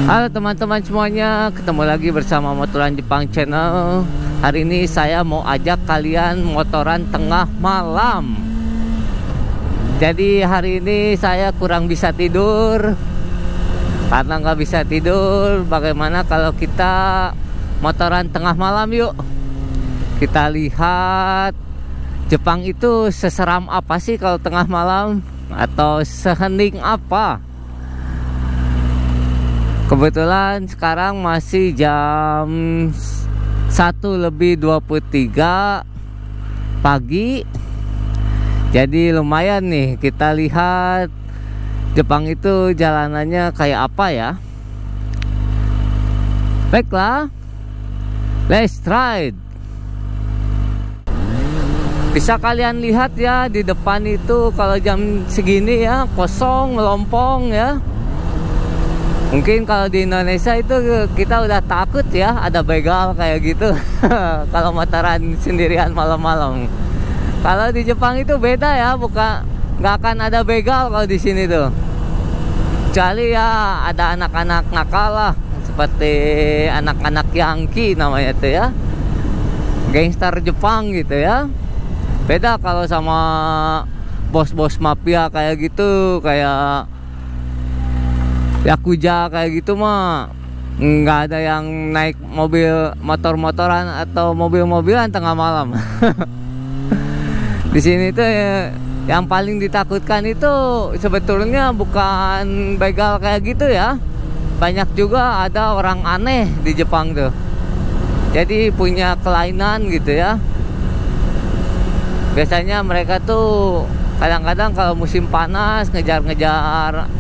Halo teman-teman semuanya, ketemu lagi bersama Motoran Jepang Channel. Hari ini saya mau ajak kalian motoran tengah malam. Jadi hari ini saya kurang bisa tidur. Karena nggak bisa tidur, bagaimana kalau kita motoran tengah malam yuk? Kita lihat Jepang itu seseram apa sih kalau tengah malam? Atau sehening apa? Kebetulan sekarang masih jam 1:23 pagi. Jadi lumayan nih, kita lihat Jepang itu jalanannya kayak apa ya. Baiklah, let's ride. Bisa kalian lihat ya, di depan itu kalau jam segini ya kosong, melompong ya. Mungkin kalau di Indonesia itu kita udah takut ya ada begal kayak gitu. Kalau motoran sendirian malam-malam. Kalau di Jepang itu beda ya, nggak akan ada begal kalau di sini tuh. Kecuali ya ada anak-anak nakal lah, seperti anak-anak Yankee namanya tuh ya, gangster Jepang gitu ya. Beda kalau sama bos-bos mafia kayak gitu, kayak Yakuza kayak gitu mah nggak ada yang naik motor-motoran atau mobil-mobilan tengah malam. Di sini tuh ya, yang paling ditakutkan itu sebetulnya bukan begal kayak gitu ya. Banyak juga ada orang aneh di Jepang tuh. Jadi punya kelainan gitu ya. Biasanya mereka tuh kadang-kadang kalau musim panas ngejar-ngejar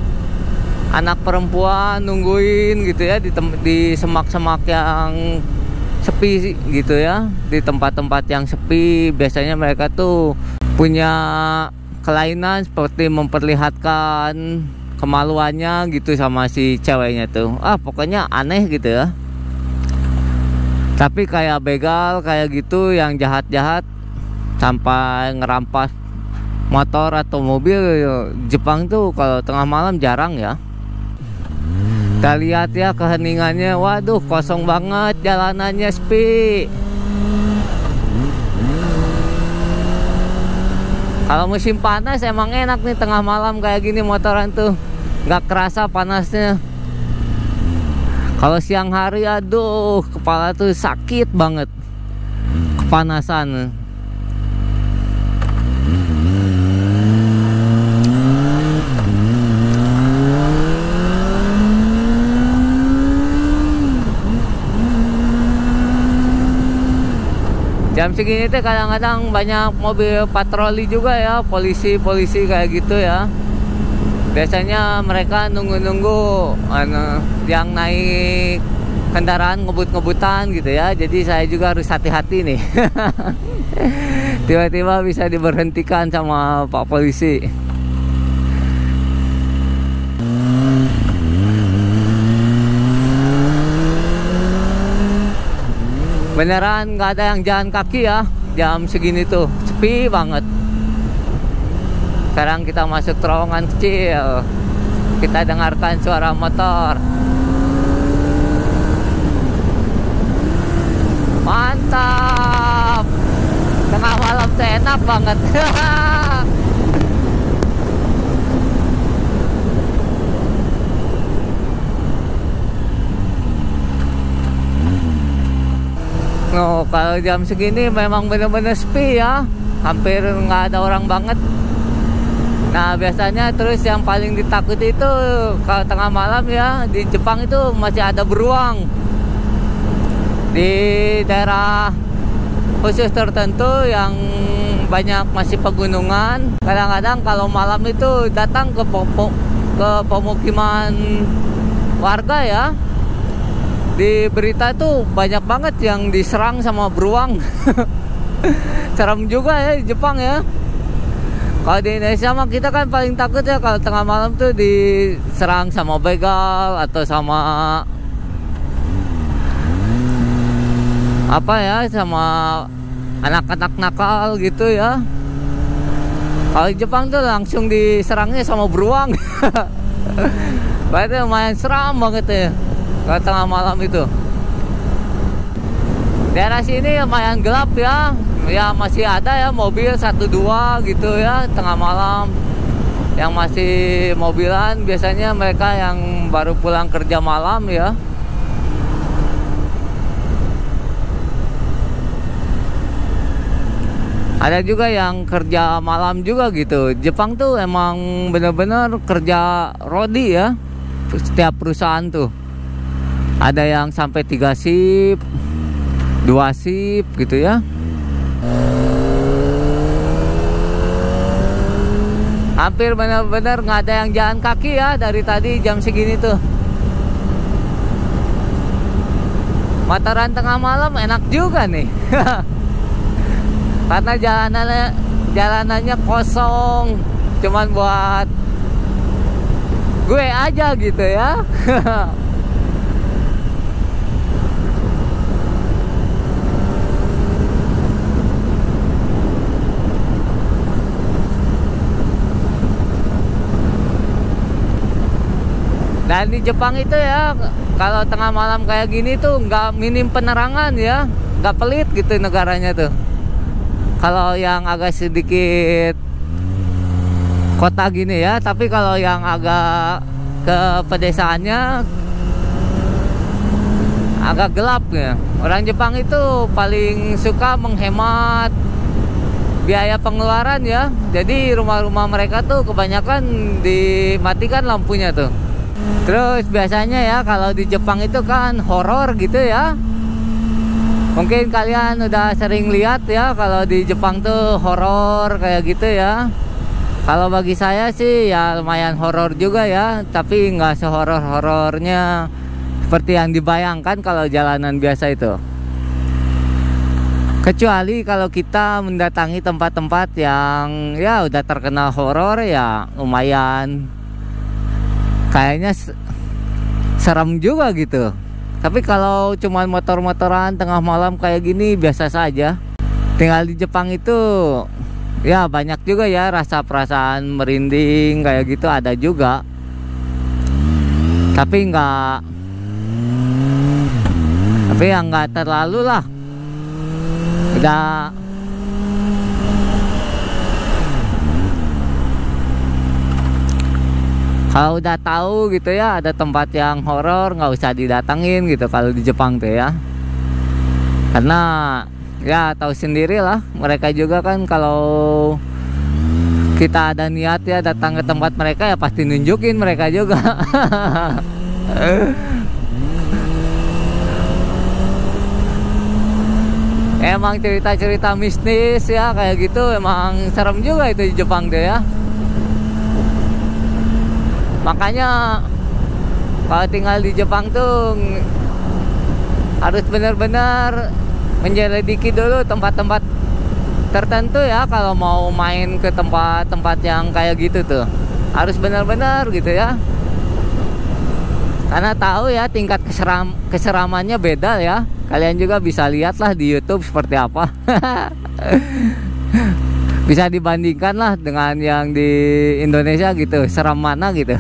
anak perempuan, nungguin gitu ya di semak-semak yang sepi gitu ya, di tempat-tempat yang sepi. Biasanya mereka tuh punya kelainan seperti memperlihatkan kemaluannya gitu sama si ceweknya tuh. Pokoknya aneh gitu ya. Tapi kayak begal kayak gitu yang jahat-jahat sampai ngerampas motor atau mobil, Jepang tuh kalau tengah malam jarang ya. Kita lihat ya keheningannya, waduh kosong banget, jalanannya sepi. Kalau musim panas emang enak nih tengah malam kayak gini motoran tuh, nggak kerasa panasnya. Kalau siang hari aduh kepala tuh sakit banget, kepanasan. Jam segini tuh kadang-kadang banyak mobil patroli juga ya, polisi-polisi kayak gitu ya. Biasanya mereka nunggu-nunggu yang naik kendaraan ngebut-ngebutan gitu ya. Jadi saya juga harus hati-hati nih. Tiba-tiba bisa diberhentikan sama Pak Polisi. Beneran nggak ada yang jalan kaki ya, jam segini tuh sepi banget. Sekarang kita masuk terowongan kecil, kita dengarkan suara motor. Mantap, tengah malam tuh enak banget. Oh, kalau jam segini memang bener-bener sepi ya, hampir nggak ada orang banget. Nah biasanya terus yang paling ditakuti itu kalau tengah malam ya, di Jepang itu masih ada beruang. Di daerah khusus tertentu yang banyak masih pegunungan, kadang-kadang kalau malam itu datang ke pemukiman warga ya. Di berita itu banyak banget yang diserang sama beruang. Serem juga ya di Jepang ya. Kalau di Indonesia mah kita kan paling takut ya kalau tengah malam tuh diserang sama begal atau sama apa ya, sama anak-anak nakal gitu ya. Kalau di Jepang tuh langsung diserangnya sama beruang. Berarti lumayan seram banget ya. ke tengah malam itu. Daerah sini lumayan gelap ya. Ya masih ada ya mobil 1-2 gitu ya tengah malam. Yang masih mobilan biasanya mereka yang baru pulang kerja malam ya. Ada juga yang kerja malam juga gitu. Jepang tuh emang bener-bener kerja rodi ya. Setiap perusahaan tuh ada yang sampai 3 shift, 2 shift gitu ya. Hampir bener-bener nggak ada yang jalan kaki ya dari tadi jam segini tuh. Motoran tengah malam enak juga nih. Karena jalanannya kosong, cuman buat gue aja gitu ya. Dan di Jepang itu ya, kalau tengah malam kayak gini tuh nggak minim penerangan ya, nggak pelit gitu negaranya tuh. Kalau yang agak sedikit kota gini ya, tapi kalau yang agak ke pedesaannya agak gelap ya. Orang Jepang itu paling suka menghemat biaya pengeluaran ya. Jadi rumah-rumah mereka tuh kebanyakan dimatikan lampunya tuh. Terus biasanya ya kalau di Jepang itu kan horor gitu ya. Mungkin kalian udah sering lihat ya kalau di Jepang tuh horor kayak gitu ya. Kalau bagi saya sih ya lumayan horor juga ya, tapi nggak sehoror-horornya seperti yang dibayangkan kalau jalanan biasa itu. Kecuali kalau kita mendatangi tempat-tempat yang ya udah terkenal horor ya lumayan kayaknya serem juga gitu. Tapi kalau cuman motor-motoran tengah malam kayak gini biasa saja. Tinggal di Jepang itu ya banyak juga ya rasa perasaan merinding kayak gitu ada juga. Tapi yang nggak terlalu lah. Udah kalau udah tahu gitu ya ada tempat yang horor nggak usah didatengin gitu kalau di Jepang tuh ya. Karena ya tahu sendiri lah mereka juga kan kalau kita ada niat ya datang ke tempat mereka ya pasti nunjukin mereka juga. Emang cerita-cerita mistis ya kayak gitu emang serem juga itu di Jepang tuh ya. Makanya kalau tinggal di Jepang tuh harus benar-benar menyelidiki dulu tempat-tempat tertentu ya. Kalau mau main ke tempat-tempat yang kayak gitu tuh harus benar-benar gitu ya. Karena tahu ya tingkat keseramannya beda ya. Kalian juga bisa lihat lah di YouTube seperti apa. Bisa dibandingkan lah dengan yang di Indonesia gitu, seram mana gitu.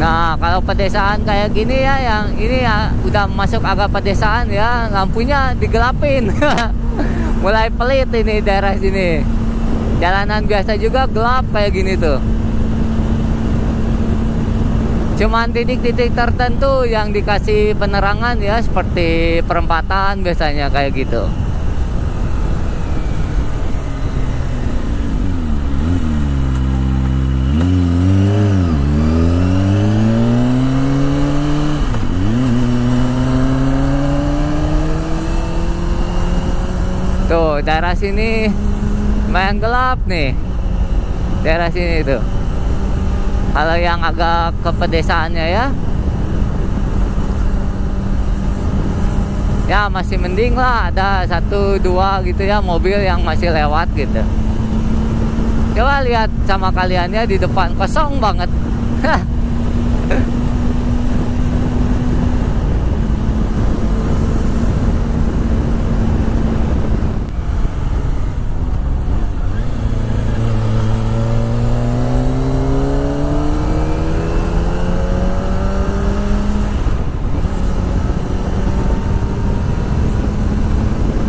Nah kalau pedesaan kayak gini ya, yang ini ya udah masuk agak pedesaan ya, lampunya digelapin. Mulai pelit ini daerah sini. Jalanan biasa juga gelap kayak gini tuh. Cuman titik-titik tertentu yang dikasih penerangan ya, seperti perempatan biasanya kayak gitu. Tuh daerah sini lumayan gelap nih. Daerah sini tuh. Kalau yang agak ke pedesaannya ya masih mending lah, ada 1-2 gitu ya mobil yang masih lewat gitu. Coba lihat sama kalian ya, di depan kosong banget.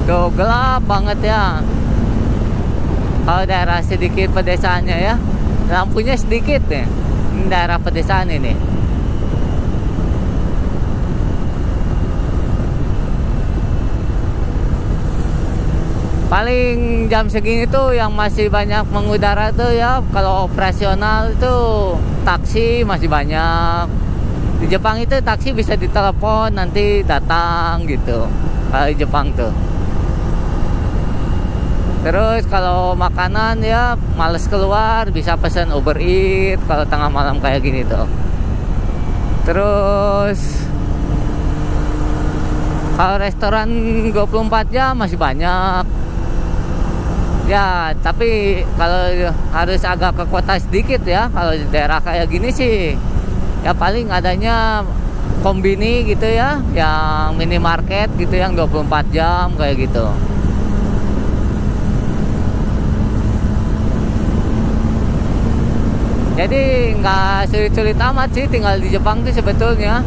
Tuh gelap banget ya. Kalau daerah sedikit pedesaannya ya, lampunya sedikit nih. Ini daerah pedesaan ini. Paling jam segini tuh yang masih banyak mengudara tuh ya, kalau operasional itu taksi masih banyak. Di Jepang itu taksi bisa ditelepon nanti datang gitu. Kalau di Jepang tuh. Terus kalau makanan ya males keluar, bisa pesan Uber Eats kalau tengah malam kayak gini tuh. Terus kalau restoran 24 jam masih banyak. Ya, tapi kalau harus agak ke kota sedikit ya. Kalau di daerah kayak gini sih ya paling adanya kombini gitu ya, yang minimarket gitu yang 24 jam kayak gitu. Jadi nggak sulit-sulit amat sih tinggal di Jepang tuh sebetulnya.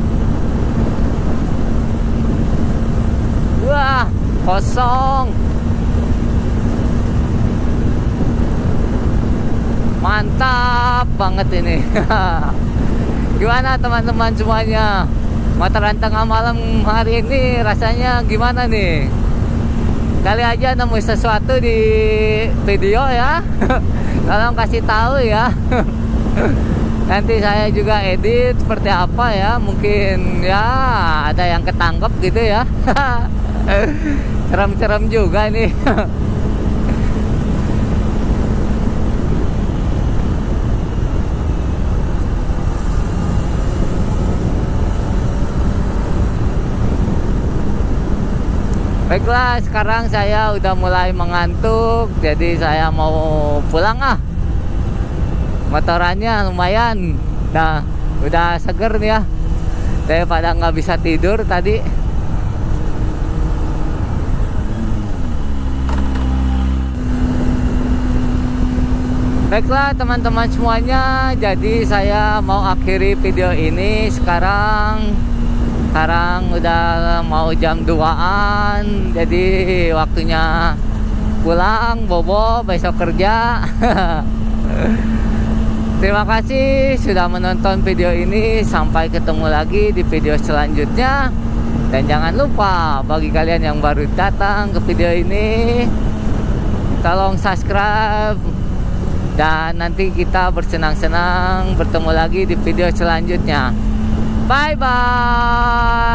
Wah, kosong. Mantap banget ini. Gimana teman-teman semuanya? Motoran tengah malam hari ini rasanya gimana nih? Kali aja nemu sesuatu di video ya. Tolong kasih tahu ya. Nanti saya juga edit seperti apa ya, mungkin ya ada yang ketangkep gitu ya. Serem-serem juga nih. Baiklah, sekarang saya udah mulai mengantuk, jadi saya mau pulang ah. Motorannya lumayan, nah udah seger nih ya, daripada nggak bisa tidur tadi. Baiklah teman-teman semuanya, jadi saya mau akhiri video ini sekarang. Sekarang udah mau jam 2-an, jadi waktunya pulang, bobo, besok kerja. Terima kasih sudah menonton video ini. Sampai ketemu lagi di video selanjutnya. Dan jangan lupa bagi kalian yang baru datang ke video ini, tolong subscribe. Dan nanti kita bersenang-senang bertemu lagi di video selanjutnya. Bye bye.